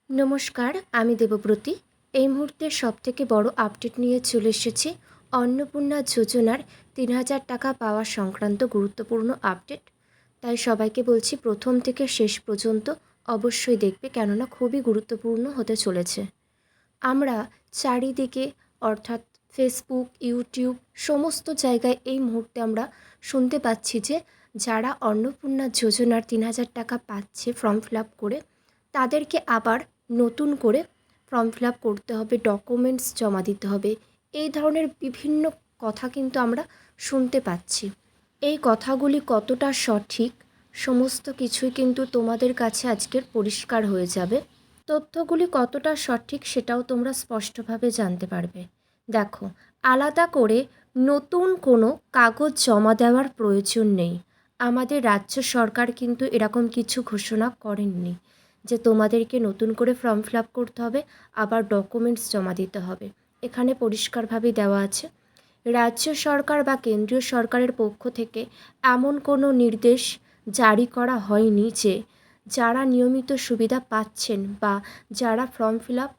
নমস্কার, আমি দেবব্রতী। এই মুহূর্তের সবথেকে বড় আপডেট নিয়ে চলে এসেছি অন্নপূর্ণা যোজনার ৩,০০০ টাকা পাওয়া সংক্রান্ত গুরুত্বপূর্ণ আপডেট। তাই সবাইকে বলছি প্রথম থেকে শেষ পর্যন্ত অবশ্যই দেখবে, কেননা খুবই গুরুত্বপূর্ণ হতে চলেছে। আমরা চারিদিকে অর্থাৎ ফেসবুক, ইউটিউব সমস্ত জায়গায় এই মুহূর্তে আমরা শুনতে পাচ্ছি যে যারা অন্নপূর্ণা যোজনার ৩,০০০ টাকা পাচ্ছে ফর্ম ফিল আপ করে, তাদেরকে আবার নতুন করে ফর্ম ফিল আপ করতে হবে, ডকুমেন্টস জমা দিতে হবে। এই ধরনের বিভিন্ন কথা কিন্তু আমরা শুনতে পাচ্ছি। এই কথাগুলি কতটা সঠিক সমস্ত কিছুই কিন্তু তোমাদের কাছে আজকের পরিষ্কার হয়ে যাবে। তথ্যগুলি কতটা সঠিক সেটাও তোমরা স্পষ্টভাবে জানতে পারবে। দেখো, আলাদা করে নতুন কোনো কাগজ জমা দেওয়ার প্রয়োজন নেই। আমাদের রাজ্য সরকার কিন্তু এরকম কিছু ঘোষণা করেননি যে তোমাদেরকে নতুন করে ফর্ম ফিল আপ করতে হবে, আবার ডকুমেন্টস জমা দিতে হবে। এখানে পরিষ্কারভাবেই দেওয়া আছে, রাজ্য সরকার বা কেন্দ্রীয় সরকারের পক্ষ থেকে এমন কোনো নির্দেশ জারি করা হয়নি যে যারা নিয়মিত সুবিধা পাচ্ছেন বা যারা ফর্ম ফিল আপ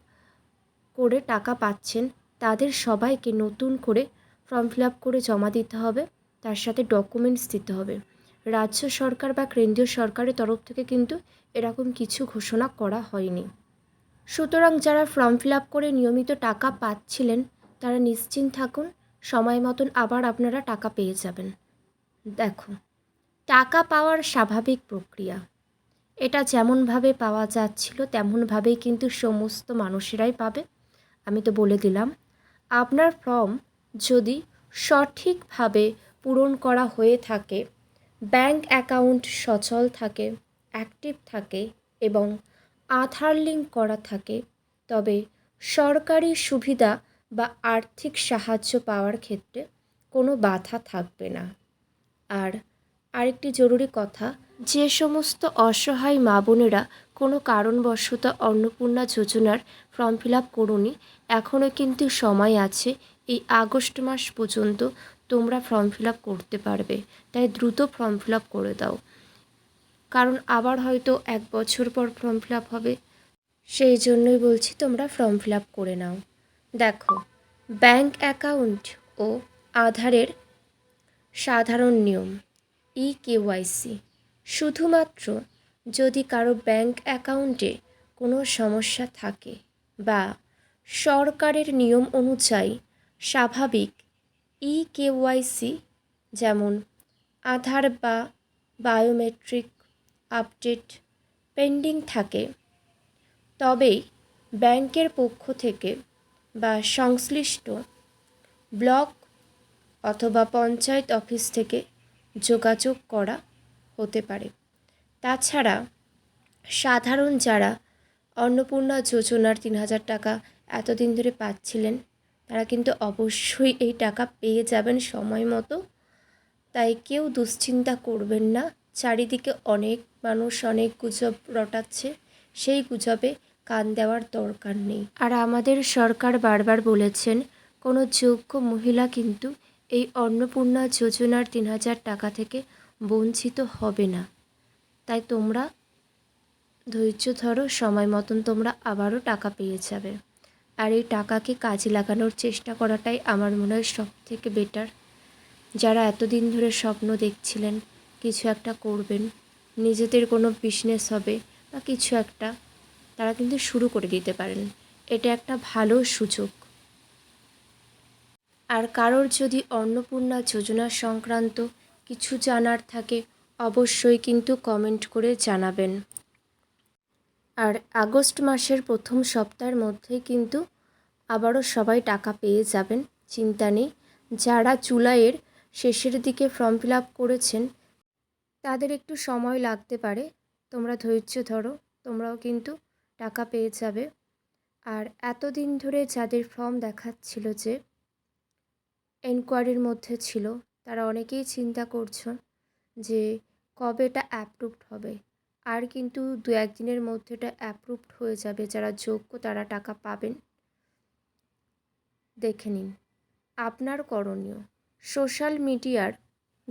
করে টাকা পাচ্ছেন তাদের সবাইকে নতুন করে ফর্ম ফিল আপ করে জমা দিতে হবে, তার সাথে ডকুমেন্টস দিতে হবে। রাজ্য সরকার বা কেন্দ্রীয় সরকারের তরফ থেকে কিন্তু এরকম কিছু ঘোষণা করা হয়নি। সুতরাং যারা ফর্ম ফিল আপ করে নিয়মিত টাকা পাচ্ছিলেন তারা নিশ্চিন্ত থাকুন, সময় মতন আবার আপনারা টাকা পেয়ে যাবেন। দেখো, টাকা পাওয়ার স্বাভাবিক প্রক্রিয়া, এটা যেমনভাবে পাওয়া যাচ্ছিল তেমনভাবেই কিন্তু সমস্ত মানুষেরাই পাবে। আমি তো বলে দিলাম, আপনার ফর্ম যদি সঠিকভাবে পূরণ করা হয়ে থাকে, ব্যাংক অ্যাকাউন্ট সচল থাকে, অ্যাক্টিভ থাকে এবং আধার লিঙ্ক করা থাকে, তবে সরকারি সুবিধা বা আর্থিক সাহায্য পাওয়ার ক্ষেত্রে কোনো বাধা থাকবে না। আর আরেকটি জরুরি কথা, যে সমস্ত অসহায় মা বোনেরা কোনো কারণবশত অন্নপূর্ণা যোজনার ফর্ম ফিল আপ করোনি, এখনও কিন্তু সময় আছে। এই আগস্ট মাস পর্যন্ত তোমরা ফর্ম ফিল আপ করতে পারবে, তাই দ্রুত ফর্ম ফিল আপ করে দাও। কারণ আবার হয়তো 1 বছর পর ফর্ম ফিল আপ হবে, সেই জন্যই বলছি তোমরা ফর্ম ফিল আপ করে নাও। দেখো, ব্যাংক অ্যাকাউন্ট ও আধারের সাধারণ নিয়ম, ইকেওয়াইসি, শুধুমাত্র যদি কারো ব্যাংক অ্যাকাউন্টে কোনো সমস্যা থাকে বা সরকারের নিয়ম অনুযায়ী স্বাভাবিক ইকেওয়াইসি যেমন আধার বা বায়োমেট্রিক আপডেট পেন্ডিং থাকে, তবেই ব্যাংকের পক্ষ থেকে বা সংশ্লিষ্ট ব্লক অথবা পঞ্চায়েত অফিস থেকে যোগাযোগ করা হতে পারে। তাছাড়া সাধারণ যারা অন্নপূর্ণা যোজনার ৩,০০০ টাকা এতদিন ধরে পাচ্ছিলেন, তারা কিন্তু অবশ্যই এই টাকা পেয়ে যাবেন সময় মতো। তাই কেউ দুশ্চিন্তা করবেন না। চারিদিকে অনেক মানুষ অনেক গুজব রটাচ্ছে, সেই গুজবে কান দেওয়ার দরকার নেই। আর আমাদের সরকার বারবার বলেছেন, কোনো যোগ্য মহিলা কিন্তু এই অন্নপূর্ণা যোজনার ৩,০০০ টাকা থেকে বঞ্চিত হবে না। তাই তোমরা ধৈর্য ধরো, সময় মতন তোমরা আবারও টাকা পেয়ে যাবে। আর এই টাকাকে কাজে লাগানোর চেষ্টা করাটাই আমার মনে হয় সবথেকে বেটার। যারা এতদিন ধরে স্বপ্ন দেখছিলেন কিছু একটা করবেন, নিজেদের কোনো বিজনেস হবে বা কিছু একটা, তারা কিন্তু শুরু করে দিতে পারেন। এটা একটা ভালো সুযোগ। আর কারোর যদি অন্নপূর্ণা যোজনা সংক্রান্ত কিছু জানার থাকে অবশ্যই কিন্তু কমেন্ট করে জানাবেন। আর আগস্ট মাসের প্রথম সপ্তাহের মধ্যেই কিন্তু আবারও সবাই টাকা পেয়ে যাবেন, চিন্তা নেই। যারা জুলাইয়ের শেষের দিকে ফর্ম ফিল আপ করেছেন তাদের একটু সময় লাগতে পারে, তোমরা ধৈর্য ধরো, তোমরাও কিন্তু টাকা পেয়ে যাবে। আর এতদিন ধরে যাদের ফর্ম দেখাচ্ছিল যে এনকোয়ারির মধ্যে ছিল, তারা অনেকেই চিন্তা করছো যে কবে এটা অ্যাপ্রুভড হবে। আর কিন্তু 2-1 দিনের মধ্যে এটা অ্যাপ্রুভড হয়ে যাবে। যারা যোগ্য তারা টাকা পাবেন। দেখে নিন। আপনার করণীয়, সোশ্যাল মিডিয়ার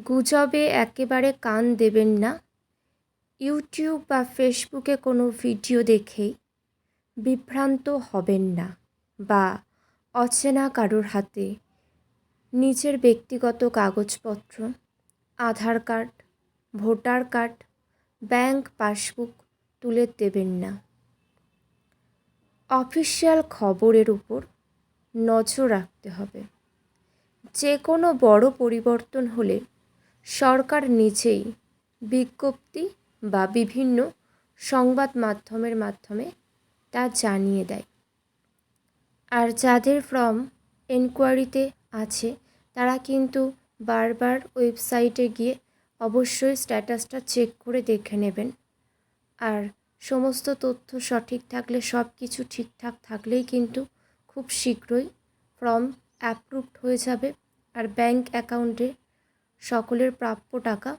গুজবে একেবারে কান দেবেন না। ইউটিউব বা ফেসবুকে কোনো ভিডিও দেখেই বিভ্রান্ত হবেন না বা অচেনা কারোর হাতে নিজের ব্যক্তিগত কাগজপত্র, Aadhaar card, voter card, bank passbook তুলে দেবেন না। অফিসিয়াল খবরের উপর নজর রাখতে হবে। যে কোনো বড় পরিবর্তন হলে সরকার নিজেই বিজ্ঞপ্তি বা বিভিন্ন সংবাদ মাধ্যমের মাধ্যমে তা জানিয়ে দেয়। আর যাদের ফর্ম এনকোয়ারিতে আছে তারা কিন্তু বারবার ওয়েবসাইটে গিয়ে অবশ্যই স্ট্যাটাসটা চেক করে দেখে নেবেন। আর সমস্ত তথ্য সঠিক থাকলে, সব কিছু ঠিকঠাক থাকলেই কিন্তু খুব শীঘ্রই ফর্ম অ্যাপ্রুভড হয়ে যাবে আর ব্যাংক অ্যাকাউন্টে সকলের প্রাপ্য টাকা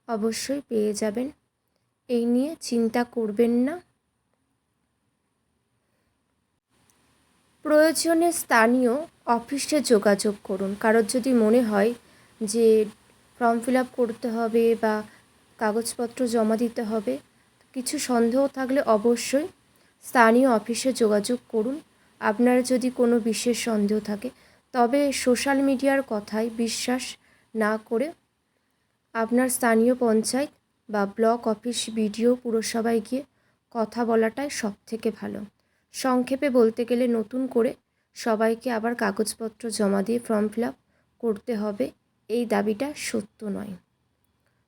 অবশ্যই পেয়ে যাবেন। এই নিয়ে চিন্তা করবেন না। প্রয়োজনে স্থানীয় অফিসে যোগাযোগ করুন। কারোর যদি মনে হয় যে ফর্ম ফিল আপ করতে হবে বা কাগজপত্র জমা দিতে হবে, কিছু সন্দেহ থাকলে অবশ্যই স্থানীয় অফিসে যোগাযোগ করুন। আপনার যদি কোনো বিশেষ সন্দেহ থাকে, তবে সোশ্যাল মিডিয়ার কথায় বিশ্বাস না করে আপনার স্থানীয় পঞ্চায়েত বা ব্লক অফিস, বিডিও, পুরসভায় গিয়ে কথা বলাটাই সবথেকে ভালো। সংক্ষেপে বলতে গেলে নতুন করে সবাইকে আবার কাগজপত্র জমা দিয়ে ফর্ম ফিল আপ করতে হবে এই দাবিটা সত্য নয়।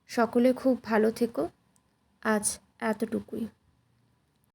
সকলে খুব ভালো থেকো। আজ এতটুকুই।